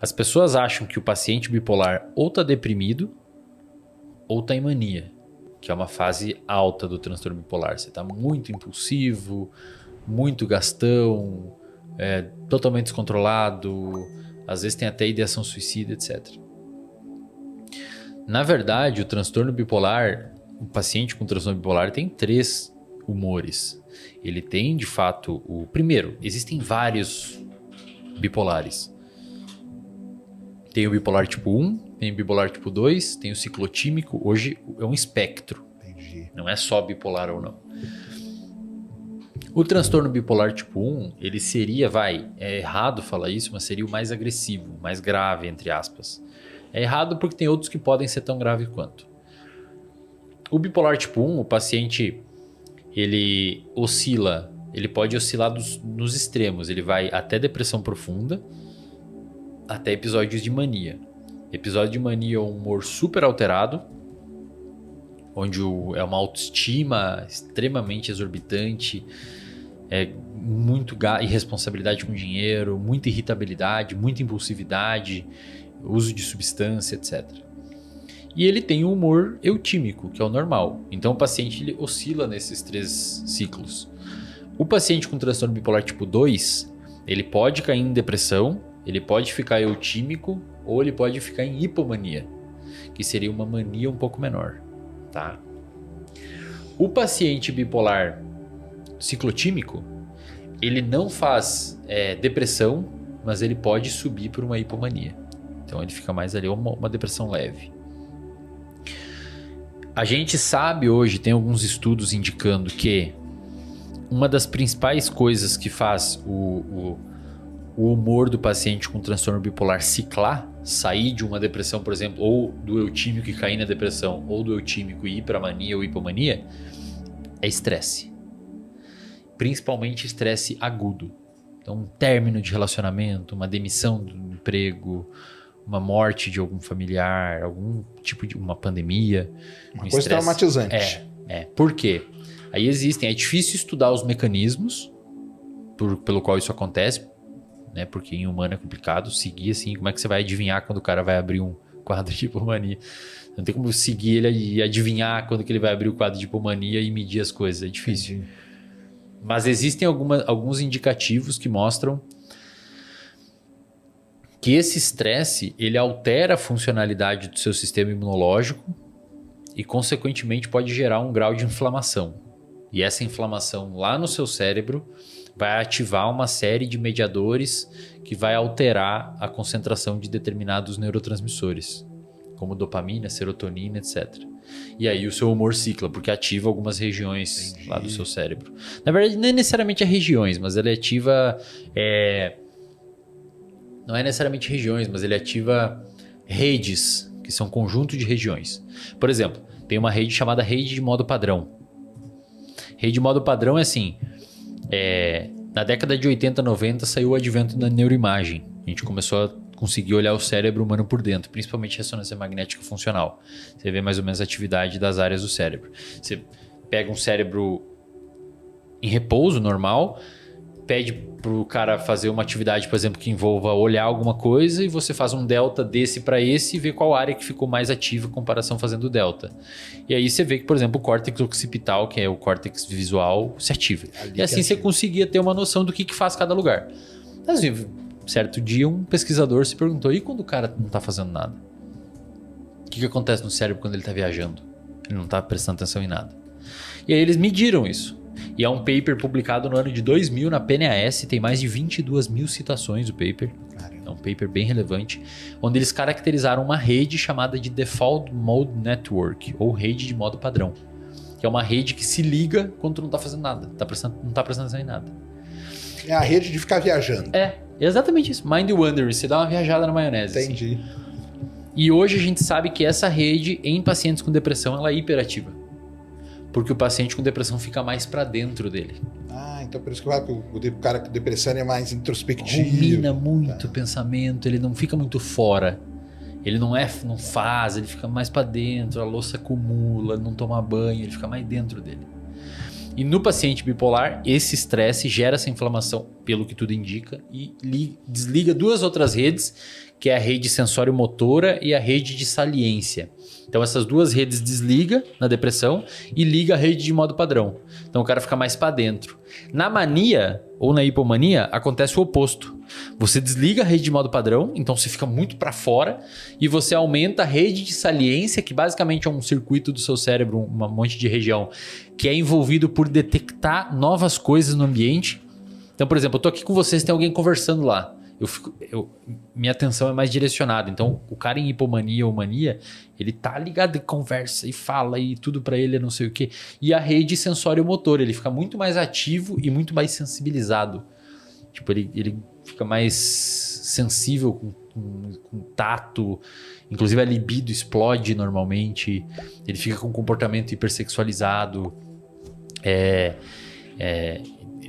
As pessoas acham que o paciente bipolar ou está deprimido ou está em mania, que é uma fase alta do transtorno bipolar. Você está muito impulsivo, muito gastão, totalmente descontrolado, às vezes tem até ideação suicida, etc. Na verdade, o transtorno bipolar, o paciente com transtorno bipolar tem 3 humores. Ele tem, de fato, primeiro, existem vários bipolares. Tem o bipolar tipo 1, tem o bipolar tipo 2, tem o ciclotímico. Hoje é um espectro. Entendi. Não é só bipolar ou não. O transtorno bipolar tipo 1, ele seria, é errado falar isso, mas seria o mais agressivo, mais grave, entre aspas. É errado porque tem outros que podem ser tão graves quanto. O bipolar tipo 1, o paciente, ele oscila, ele pode oscilar nos extremos. Ele vai até depressão profunda, até episódios de mania. Episódio de mania é um humor super alterado, onde é uma autoestima extremamente exorbitante, muito irresponsabilidade com dinheiro, muita irritabilidade, muita impulsividade, uso de substância, etc. E ele tem o humor eutímico, que é o normal. Então o paciente ele oscila nesses 3 ciclos. O paciente com transtorno bipolar tipo 2, ele pode cair em depressão, ele pode ficar eutímico ou ele pode ficar em hipomania, que seria uma mania um pouco menor, tá? O paciente bipolar ciclotímico, ele não faz depressão, mas ele pode subir por uma hipomania. Então ele fica mais ali, uma depressão leve. A gente sabe hoje, tem alguns estudos indicando que uma das principais coisas que faz o humor do paciente com transtorno bipolar ciclar, sair de uma depressão, por exemplo, ou do eutímico e cair na depressão, ou do eutímico e ir para mania ou hipomania, é estresse. Principalmente estresse agudo. Então, um término de relacionamento, uma demissão do emprego, uma morte de algum familiar, algum tipo de uma pandemia. Uma coisa traumatizante. Por quê? Aí é difícil estudar os mecanismos pelo qual isso acontece, né? Porque em humano é complicado seguir assim. Como é que você vai adivinhar quando o cara vai abrir um quadro de hipomania? Não tem como seguir ele e adivinhar quando que ele vai abrir o quadro de hipomania e medir as coisas. É difícil. Entendi. Mas existem alguns indicativos que mostram que esse estresse ele altera a funcionalidade do seu sistema imunológico e, consequentemente, pode gerar um grau de inflamação. E essa inflamação lá no seu cérebro vai ativar uma série de mediadores que vai alterar a concentração de determinados neurotransmissores, como dopamina, serotonina, etc. E aí o seu humor cicla, porque ativa algumas regiões lá do seu cérebro. Na verdade, não é necessariamente regiões, mas ele ativa... Não é necessariamente regiões, mas ele ativa redes, que são conjunto de regiões. Por exemplo, tem uma rede chamada rede de modo padrão. Rede de modo padrão é assim... na década de 80, 90 saiu o advento da neuroimagem. A gente começou a conseguir olhar o cérebro humano por dentro, principalmente ressonância magnética funcional. Você vê mais ou menos a atividade das áreas do cérebro. Você pega um cérebro em repouso normal, pede para o cara fazer uma atividade, por exemplo, que envolva olhar alguma coisa e você faz um delta desse para esse e vê qual área que ficou mais ativa em comparação fazendo o delta. E aí você vê que, por exemplo, o córtex occipital, que é o córtex visual, se ativa. E assim você conseguia ter uma noção do que faz cada lugar. Assim, certo dia um pesquisador se perguntou, e quando o cara não está fazendo nada? O que acontece no cérebro quando ele está viajando? Ele não está prestando atenção em nada. E aí eles mediram isso. E é um paper publicado no ano de 2000 na PNAS, tem mais de 22 mil citações o paper. É um paper bem relevante, onde eles caracterizaram uma rede chamada de Default Mode Network, ou rede de modo padrão. Que é uma rede que se liga quando tu não está fazendo nada, não está prestando atenção em nada. É a rede de ficar viajando. É, exatamente isso. Mind Wandering, você dá uma viajada na maionese. Entendi. Assim. E hoje a gente sabe que essa rede, em pacientes com depressão, ela é hiperativa. Porque o paciente com depressão fica mais para dentro dele. Ah, então por isso que o cara com depressão é mais introspectivo. Rumina muito o pensamento, ele não fica muito fora. Ele não faz, ele fica mais para dentro, a louça acumula, não toma banho, ele fica mais dentro dele. E no paciente bipolar, esse estresse gera essa inflamação, pelo que tudo indica, e desliga 2 outras redes que é a rede sensório-motora e a rede de saliência. Então essas duas redes desliga na depressão e liga a rede de modo padrão. Então o cara fica mais para dentro. Na mania ou na hipomania acontece o oposto. Você desliga a rede de modo padrão, então você fica muito para fora e você aumenta a rede de saliência, que basicamente é um circuito do seu cérebro, um monte de região, que é envolvido por detectar novas coisas no ambiente. Então, por exemplo, eu tô aqui com vocês, tem alguém conversando lá. Minha atenção é mais direcionada. Então, o cara em hipomania ou mania, ele tá ligado e conversa e fala e tudo pra ele é não sei o quê. E a rede sensório-motor, ele fica muito mais ativo e muito mais sensibilizado. Tipo, ele fica mais sensível com tato. Inclusive, a libido explode normalmente. Ele fica com um comportamento hipersexualizado.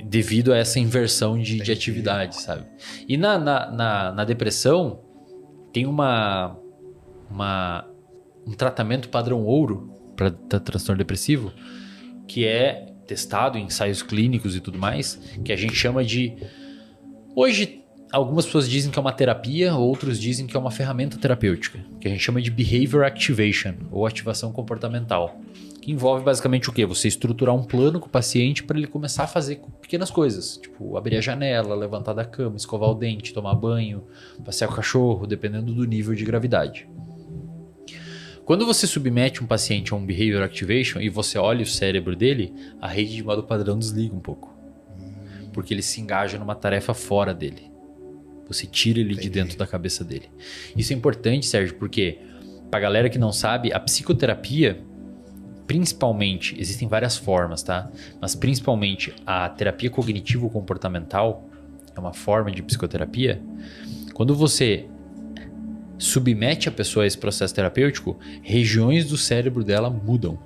Devido a essa inversão de atividade, sabe? E na depressão, tem um tratamento padrão ouro para transtorno depressivo, que é testado em ensaios clínicos e tudo mais, que a gente chama de... Hoje, algumas pessoas dizem que é uma terapia, outros dizem que é uma ferramenta terapêutica, que a gente chama de Behavior Activation, ou ativação comportamental. Que envolve basicamente o quê? Você estruturar um plano com o paciente para ele começar a fazer pequenas coisas. Tipo, abrir a janela, levantar da cama, escovar o dente, tomar banho, passear com o cachorro, dependendo do nível de gravidade. Quando você submete um paciente a um Behavior Activation e você olha o cérebro dele, a rede de modo padrão desliga um pouco. Porque ele se engaja numa tarefa fora dele. Você tira ele de dentro da cabeça dele. Isso é importante, Sérgio, porque pra galera que não sabe, a psicoterapia... Principalmente, existem várias formas, tá? Mas principalmente a terapia cognitivo-comportamental é uma forma de psicoterapia. Quando você submete a pessoa a esse processo terapêutico, regiões do cérebro dela mudam.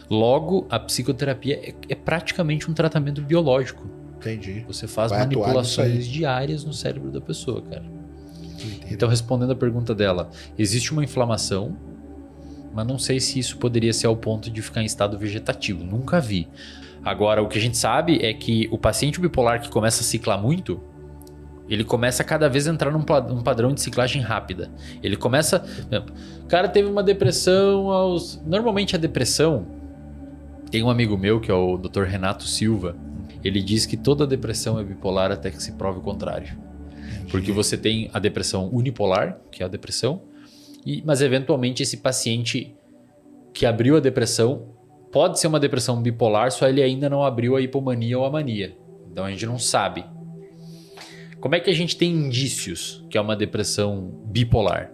Logo, a psicoterapia é praticamente um tratamento biológico. Entendi. Você faz manipulações diárias no cérebro da pessoa, cara. Entendi. Então, respondendo a pergunta dela, existe uma inflamação, mas não sei se isso poderia ser ao ponto de ficar em estado vegetativo. Nunca vi. Agora, o que a gente sabe é que o paciente bipolar que começa a ciclar muito, ele começa a cada vez a entrar num padrão de ciclagem rápida. Ele começa... O cara teve uma depressão Normalmente a depressão... Tem um amigo meu que é o Dr. Renato Silva. Ele diz que toda depressão é bipolar até que se prove o contrário. Porque você tem a depressão unipolar, que é a depressão, mas eventualmente esse paciente que abriu a depressão pode ser uma depressão bipolar, só ele ainda não abriu a hipomania ou a mania. Então a gente não sabe. Como é que a gente tem indícios que é uma depressão bipolar?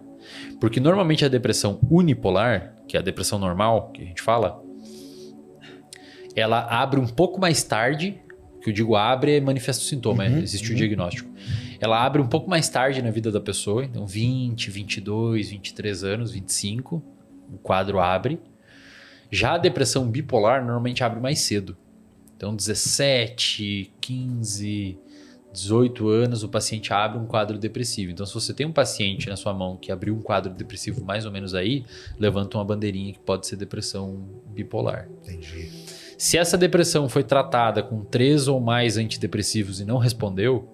Porque normalmente a depressão unipolar, que é a depressão normal, que a gente fala, ela abre um pouco mais tarde, que eu digo abre é manifesta o sintoma, existe o diagnóstico. Ela abre um pouco mais tarde na vida da pessoa, então 20, 22, 23 anos, 25, o quadro abre. Já a depressão bipolar normalmente abre mais cedo. Então 17, 15, 18 anos o paciente abre um quadro depressivo. Então se você tem um paciente na sua mão que abriu um quadro depressivo mais ou menos aí, levanta uma bandeirinha que pode ser depressão bipolar. Entendi. Se essa depressão foi tratada com 3 ou mais antidepressivos e não respondeu,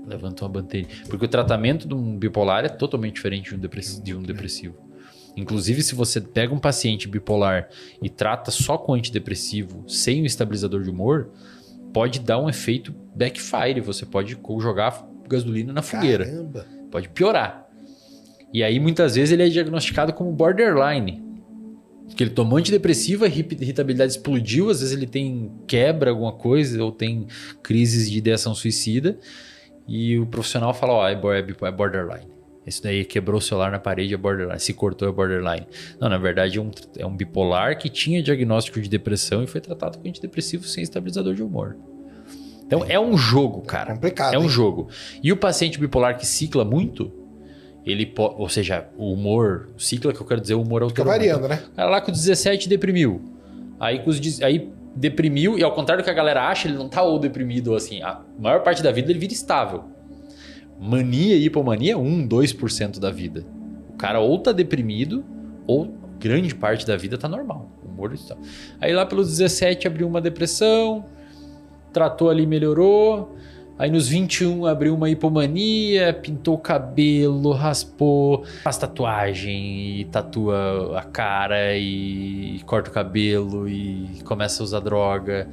levanta uma bandeirinha. Porque o tratamento de um bipolar é totalmente diferente de um depressivo. Inclusive, se você pega um paciente bipolar e trata só com antidepressivo, sem o estabilizador de humor, pode dar um efeito backfire. Você pode jogar gasolina na fogueira. Caramba. Pode piorar. E aí, muitas vezes, ele é diagnosticado como borderline. Porque ele tomou antidepressivo, a irritabilidade explodiu, às vezes ele tem quebra, alguma coisa, ou tem crises de ideação suicida. E o profissional fala, ó, é borderline. Esse daí quebrou o celular na parede, é borderline. Se cortou, é borderline. Não, na verdade é um bipolar que tinha diagnóstico de depressão e foi tratado com antidepressivo sem estabilizador de humor. Então é um jogo, cara. É complicado. É um jogo. E o paciente bipolar que cicla muito, ou seja, o humor, o cicla que eu quero dizer, o humor Fica alterou. variando, né? O cara lá com 17 deprimiu. Aí deprimiu, e ao contrário do que a galera acha, ele não tá ou deprimido ou assim. A maior parte da vida ele vira estável. Mania e hipomania é 1, 2% da vida. O cara ou tá deprimido, ou grande parte da vida tá normal. O humor está. Aí lá pelos 17 abriu uma depressão, tratou ali, melhorou. Aí nos 21 abriu uma hipomania, pintou o cabelo, raspou, faz tatuagem e tatua a cara e corta o cabelo e começa a usar droga.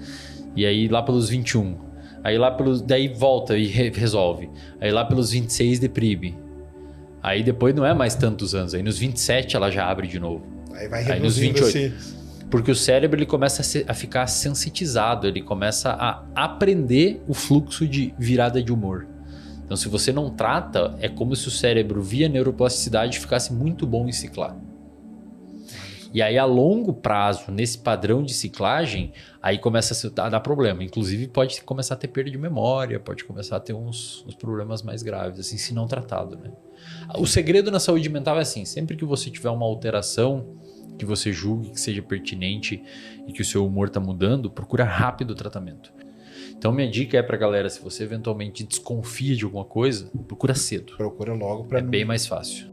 E aí lá pelos 21. Aí lá pelos... Daí volta e resolve. Aí lá pelos 26 deprime. Aí depois não é mais tantos anos. Aí nos 27 ela já abre de novo. Aí vai Aí nos reduzindo 28. Porque o cérebro ele começa a ficar sensitizado. Ele começa a aprender o fluxo de virada de humor. Então se você não trata, é como se o cérebro via neuroplasticidade ficasse muito bom em ciclar. E aí a longo prazo, nesse padrão de ciclagem, aí começa a dar problema. Inclusive pode começar a ter perda de memória, pode começar a ter uns problemas mais graves, assim, se não tratado, né? O segredo na saúde mental é assim, sempre que você tiver uma alteração que você julgue que seja pertinente e que o seu humor está mudando, procura rápido o tratamento. Então minha dica é pra galera, se você eventualmente desconfia de alguma coisa, procura cedo. Procura logo para bem mais fácil.